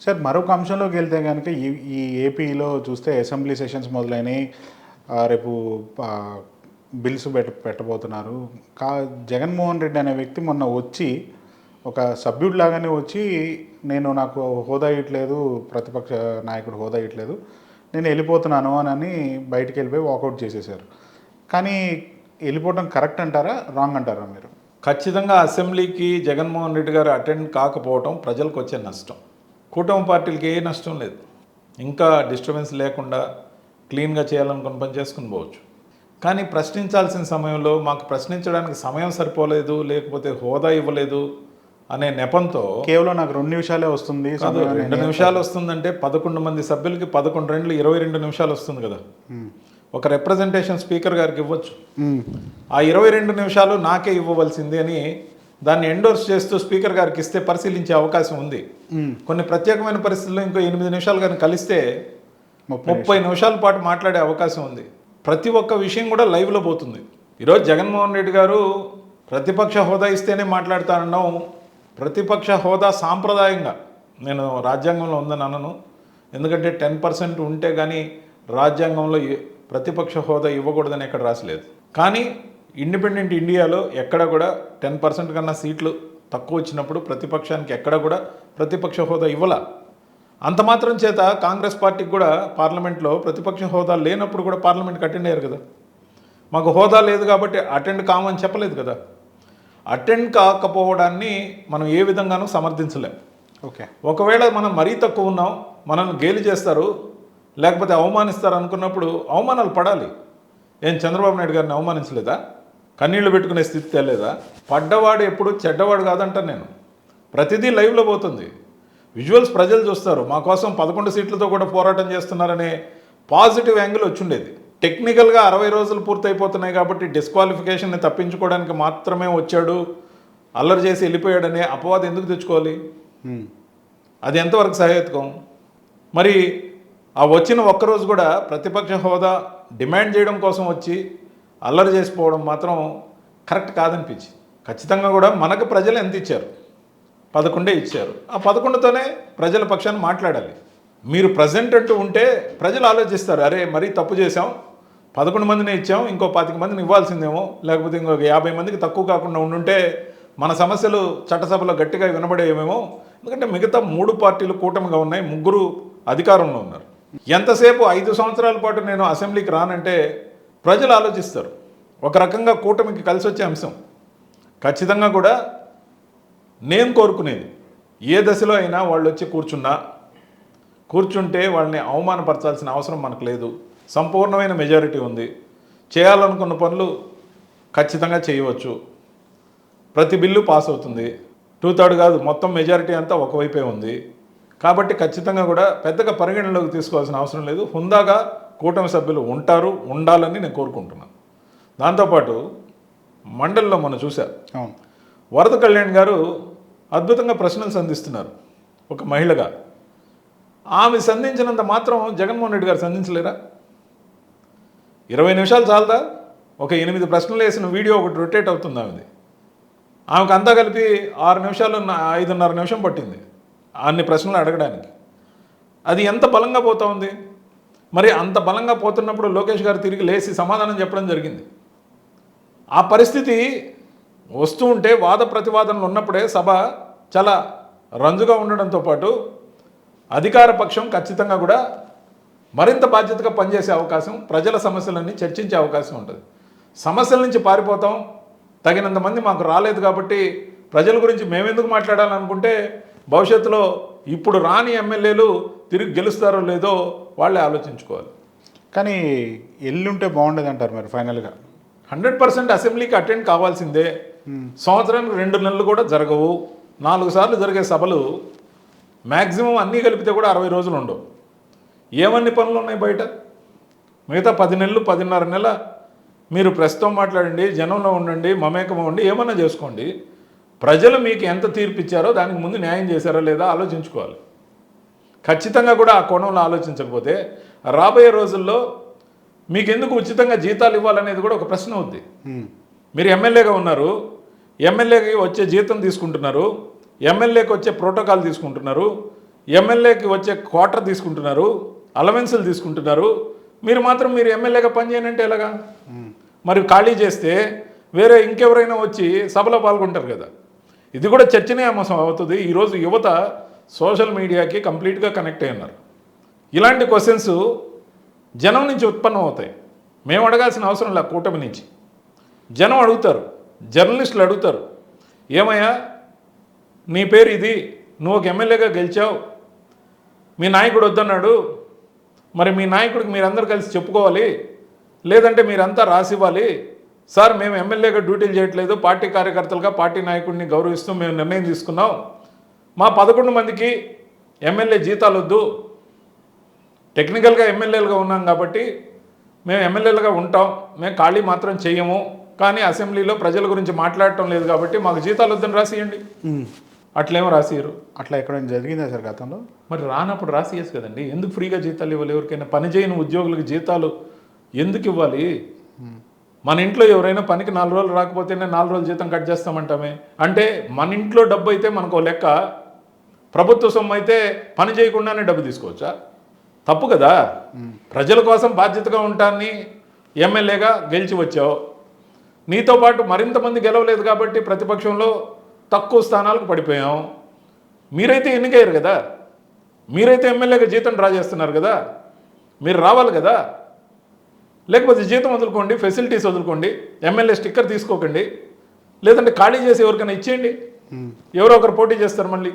Sir మరొక అంశంలోకి వెళ్తే కనుక ఈ ఏపీలో చూస్తే అసెంబ్లీ సెషన్స్ మొదలైనవి. రేపు బిల్స్ పెట్టబోతున్నారు. కా జగన్మోహన్ రెడ్డి అనే వ్యక్తి మొన్న వచ్చి ఒక సభ్యుడు లాగానే వచ్చి నాకు హోదా ఇవ్వట్లేదు, ప్రతిపక్ష నాయకుడు హోదా ఇవ్వట్లేదు, నేను వెళ్ళిపోతున్నాను అని బయటికి వెళ్ళిపోయి వాకౌట్ చేసేసారు. కానీ వెళ్ళిపోవడం కరెక్ట్ అంటారా, రాంగ్ అంటారా మీరు? ఖచ్చితంగా అసెంబ్లీకి జగన్మోహన్ రెడ్డి గారు అటెండ్ కాకపోవడం ప్రజలకు వచ్చే నష్టం. కూటమి పార్టీలకి ఏ నష్టం లేదు. ఇంకా డిస్టర్బెన్స్ లేకుండా క్లీన్గా చేయాలనుకున్న పని చేసుకుని పోవచ్చు. కానీ ప్రశ్నించాల్సిన సమయంలో మాకు ప్రశ్నించడానికి సమయం సరిపోలేదు, లేకపోతే హోదా ఇవ్వలేదు అనే నెపంతో కేవలం నాకు 2 నిమిషాలే వస్తుంది, 2 నిమిషాలు వస్తుందంటే 11 మంది సభ్యులకి 11 2 22 నిమిషాలు వస్తుంది కదా. ఒక రిప్రజెంటేషన్ స్పీకర్ గారికి ఇవ్వచ్చు. ఆ 22 నిమిషాలు నాకే ఇవ్వవలసింది అని దాన్ని ఎండోర్స్ చేస్తూ స్పీకర్ గారికి ఇస్తే పరిశీలించే అవకాశం ఉంది. కొన్ని ప్రత్యేకమైన పరిస్థితుల్లో ఇంకో 8 నిమిషాలు కానీ కలిస్తే 30 నిమిషాల పాటు మాట్లాడే అవకాశం ఉంది. ప్రతి ఒక్క విషయం కూడా లైవ్లో పోతుంది. ఈరోజు జగన్మోహన్ రెడ్డి గారు ప్రతిపక్ష హోదా ఇస్తేనే మాట్లాడతానన్నాం. ప్రతిపక్ష హోదా సాంప్రదాయంగా నేను రాజ్యాంగంలో ఉందని అనను. ఎందుకంటే 10% ఉంటే కానీ రాజ్యాంగంలో ప్రతిపక్ష హోదా ఇవ్వకూడదని ఎక్కడ రాసలేదు. కానీ ఇండిపెండెంట్ ఇండియాలో ఎక్కడ కూడా 10% కన్నా సీట్లు తక్కువ వచ్చినప్పుడు ప్రతిపక్షానికి ఎక్కడ కూడా ప్రతిపక్ష హోదా ఇవ్వాల. అంత మాత్రం చేత కాంగ్రెస్ పార్టీకి కూడా పార్లమెంట్లో ప్రతిపక్ష హోదా లేనప్పుడు కూడా పార్లమెంట్కి అటెండ్ అయ్యారు కదా. మాకు హోదా లేదు కాబట్టి అటెండ్ కామని చెప్పలేదు కదా. అటెండ్ కాకపోవడాన్ని మనం ఏ విధంగానూ సమర్థించలేం. ఓకే, ఒకవేళ మనం మరీ తక్కువ ఉన్నాం, మనల్ని గేలి చేస్తారు, లేకపోతే అవమానిస్తారు అనుకున్నప్పుడు అవమానాలు పడాలి. ఏం చంద్రబాబు నాయుడు గారిని అవమానించలేదా? కన్నీళ్లు పెట్టుకునే స్థితి తేలేదా? పడ్డవాడు ఎప్పుడు చెడ్డవాడు కాదంటాను నేను. ప్రతిదీ లైవ్లో పోతుంది, విజువల్స్ ప్రజలు చూస్తారు. మా కోసం 11 సీట్లతో కూడా పోరాటం చేస్తున్నారనే పాజిటివ్ యాంగిల్ వచ్చిండేది. టెక్నికల్గా 60 రోజులు పూర్తయిపోతున్నాయి కాబట్టి డిస్క్వాలిఫికేషన్ని తప్పించుకోవడానికి మాత్రమే వచ్చాడు, అల్లరి చేసి వెళ్ళిపోయాడనే అపవాదం ఎందుకు తెచ్చుకోవాలి? అది ఎంతవరకు సహేతుకం? మరి ఆ వచ్చిన ఒక్కరోజు కూడా ప్రతిపక్ష హోదా డిమాండ్ చేయడం కోసం వచ్చి అల్లరి చేసిపోవడం మాత్రం కరెక్ట్ కాదనిపించి, ఖచ్చితంగా కూడా మనకు ప్రజలు ఎంత ఇచ్చారు? 11 ఇచ్చారు. ఆ 11తోనే ప్రజల పక్షాన్ని మాట్లాడాలి. మీరు ప్రజెంట్ అంటూ ఉంటే ప్రజలు ఆలోచిస్తారు, అరే మరీ తప్పు చేసాం, 11 మందిని ఇచ్చాం, ఇంకో 25 మందిని ఇవ్వాల్సిందేమో, లేకపోతే ఇంకొక 50 మందికి తక్కువ కాకుండా ఉండుంటే మన సమస్యలు చట్టసభలో గట్టిగా వినబడేవేమో. ఎందుకంటే మిగతా 3 పార్టీలు కూటమిగా ఉన్నాయి, 3 అధికారంలో ఉన్నారు. ఎంతసేపు 5 సంవత్సరాల పాటు నేను అసెంబ్లీకి రానంటే ప్రజలు ఆలోచిస్తారు. ఒక రకంగా కూటమికి కలిసి వచ్చే అంశం. ఖచ్చితంగా కూడా నేను కోరుకునేది, ఏ దశలో అయినా వాళ్ళు వచ్చి కూర్చుంటే వాళ్ళని అవమానపరచాల్సిన అవసరం మనకు లేదు. సంపూర్ణమైన మెజారిటీ ఉంది, చేయాలనుకున్న పనులు ఖచ్చితంగా చేయవచ్చు. ప్రతి బిల్లు పాస్ అవుతుంది. 2/3 కాదు, మొత్తం మెజారిటీ అంతా ఒకవైపే ఉంది. కాబట్టి ఖచ్చితంగా కూడా పెద్దగా పరిగణనలోకి తీసుకోవాల్సిన అవసరం లేదు. హుందాగా కూటమి సభ్యులు ఉండాలని నేను కోరుకుంటున్నాను. దాంతోపాటు మండలిలో మనం చూశారు, వరద కళ్యాణ్ గారు అద్భుతంగా ప్రశ్నలు సంధిస్తున్నారు ఒక మహిళగా. ఆమె సంధించినంత మాత్రం జగన్మోహన్ రెడ్డి గారు సంధించలేరా? 20 నిమిషాలు చాలదా? ఒక 8 ప్రశ్నలు వేసిన వీడియో ఒకటి రొటేట్ అవుతుంది ఆమెకు అంతా కలిపి 6 నిమిషాలు 5.5 నిమిషం పట్టింది అన్ని ప్రశ్నలు అడగడానికి. అది ఎంత బలంగా పోతా ఉంది. మరి అంత బలంగా పోతున్నప్పుడు లోకేష్ గారు తిరిగి లేచి సమాధానం చెప్పడం జరిగింది. ఆ పరిస్థితి వస్తూ ఉంటే, వాద ప్రతివాదనలు ఉన్నప్పుడే సభ చాలా రంజుగా ఉండడంతో పాటు అధికార పక్షం ఖచ్చితంగా కూడా మరింత బాధ్యతగా పనిచేసే అవకాశం, ప్రజల సమస్యలన్నీ చర్చించే అవకాశం ఉంటుంది. సమస్యల నుంచి పారిపోతాం, తగినంత మంది మాకు రాలేదు కాబట్టి ప్రజల గురించి మేమెందుకు మాట్లాడాలనుకుంటే భవిష్యత్తులో ఇప్పుడు రాని ఎమ్మెల్యేలు తిరిగి గెలుస్తారో లేదో వాళ్ళే ఆలోచించుకోవాలి. కానీ ఎల్లుంటే బాగుండేది అంటారు మరి ఫైనల్గా? 100% అసెంబ్లీకి అటెండ్ కావాల్సిందే. సంవత్సరానికి 2 నెలలు కూడా జరగవు. 4 సార్లు జరిగే సభలు మ్యాక్సిమం అన్నీ కలిపితే కూడా 60 రోజులు ఉండవు. ఏమన్ని పనులు ఉన్నాయి బయట? మిగతా 10 నెలలు 10.5 నెల మీరు ప్రెస్తో మాట్లాడండి, జనంలో ఉండండి, మమేకం ఉండి ఏమన్నా చేసుకోండి. ప్రజలు మీకు ఎంత తీర్పు ఇచ్చారో దానికి ముందు న్యాయం చేశారో లేదా ఆలోచించుకోవాలి. ఖచ్చితంగా కూడా ఆ కోణంలో ఆలోచించకపోతే రాబోయే రోజుల్లో మీకు ఎందుకు ఉచితంగా జీతాలు ఇవ్వాలనేది కూడా ఒక ప్రశ్న అవుద్ది. మీరు ఎమ్మెల్యేగా ఉన్నారు, ఎమ్మెల్యేకి వచ్చే జీతం తీసుకుంటున్నారు, ఎమ్మెల్యేకి వచ్చే ప్రోటోకాల్ తీసుకుంటున్నారు, ఎమ్మెల్యేకి వచ్చే క్వార్టర్ తీసుకుంటున్నారు, అలవెన్సులు తీసుకుంటున్నారు, మీరు మాత్రం మీరు ఎమ్మెల్యేగా పనిచేయనంటే ఎలాగా? మరి ఖాళీ చేస్తే వేరే ఇంకెవరైనా వచ్చి సభలో పాల్గొంటారు కదా. ఇది కూడా చర్చనీయాంశం అవుతుంది. ఈరోజు యువత సోషల్ మీడియాకి కంప్లీట్గా కనెక్ట్ అయి ఉన్నారు. ఇలాంటి క్వశ్చన్స్ జనం నుంచి ఉత్పన్నం అవుతాయి. మేము అడగాల్సిన అవసరం లేదు, కూటమి నుంచి జనం అడుగుతారు, జర్నలిస్టులు అడుగుతారు, ఏమయ్యా నీ పేరు ఇది, నువ్వు ఒక ఎమ్మెల్యేగా గెలిచావు, మీ నాయకుడు వద్దన్నాడు, మరి మీ నాయకుడికి మీరందరూ కలిసి చెప్పుకోవాలి, లేదంటే మీరంతా రాసివ్వాలి. సార్ మేము ఎమ్మెల్యేగా డ్యూటీలు చేయట్లేదు, పార్టీ కార్యకర్తలుగా పార్టీ నాయకుడిని గౌరవిస్తూ మేము నిర్ణయం తీసుకున్నాం, మా 11 మందికి ఎమ్మెల్యే జీతాలు వద్దు, టెక్నికల్గా ఎమ్మెల్యేలుగా ఉన్నాం కాబట్టి మేము ఎమ్మెల్యేలుగా ఉంటాం, మేము ఖాళీ మాత్రం చెయ్యము, కానీ అసెంబ్లీలో ప్రజల గురించి మాట్లాడటం లేదు కాబట్టి మాకు జీతాలు వద్దని రాసియండి. అట్లేమో రాసియరు. అట్లా ఎక్కడైనా జరిగిందా సార్ గతంలో? మరి రానప్పుడు రాసియచ్చు కదండి. ఎందుకు ఫ్రీగా జీతాలు ఇవ్వాలి? ఎవరికైనా పని చేయని ఉద్యోగులకు జీతాలు ఎందుకు ఇవ్వాలి? మన ఇంట్లో ఎవరైనా పనికి 4 రోజులు రాకపోతేనే 4 రోజులు జీతం కట్ చేస్తామంటామే. అంటే మన ఇంట్లో డబ్బు అయితే మనకు లెక్క, ప్రభుత్వ సొమ్ము అయితే పని చేయకుండానే డబ్బు తీసుకోవచ్చా? తప్పు కదా. ప్రజల కోసం బాధ్యతగా ఉంటాన్ని ఎమ్మెల్యేగా గెలిచి వచ్చావు, నీతో పాటు మరింత మంది గెలవలేదు కాబట్టి ప్రతిపక్షంలో తక్కువ స్థానాలకు పడిపోయాం. మీరైతే ఎన్నికయ్యారు కదా, మీరైతే ఎమ్మెల్యేగా జీతం డ్రా చేస్తున్నారు కదా, మీరు రావాలి కదా. లేకపోతే జీతం వదులుకోండి, ఫెసిలిటీస్ వదులుకోండి, ఎమ్మెల్యే స్టిక్కర్ తీసుకోకండి, లేదంటే ఖాళీ చేసి ఎవరికైనా ఇచ్చేయండి, ఎవరో ఒకరు పోటీ చేస్తారు మళ్ళీ.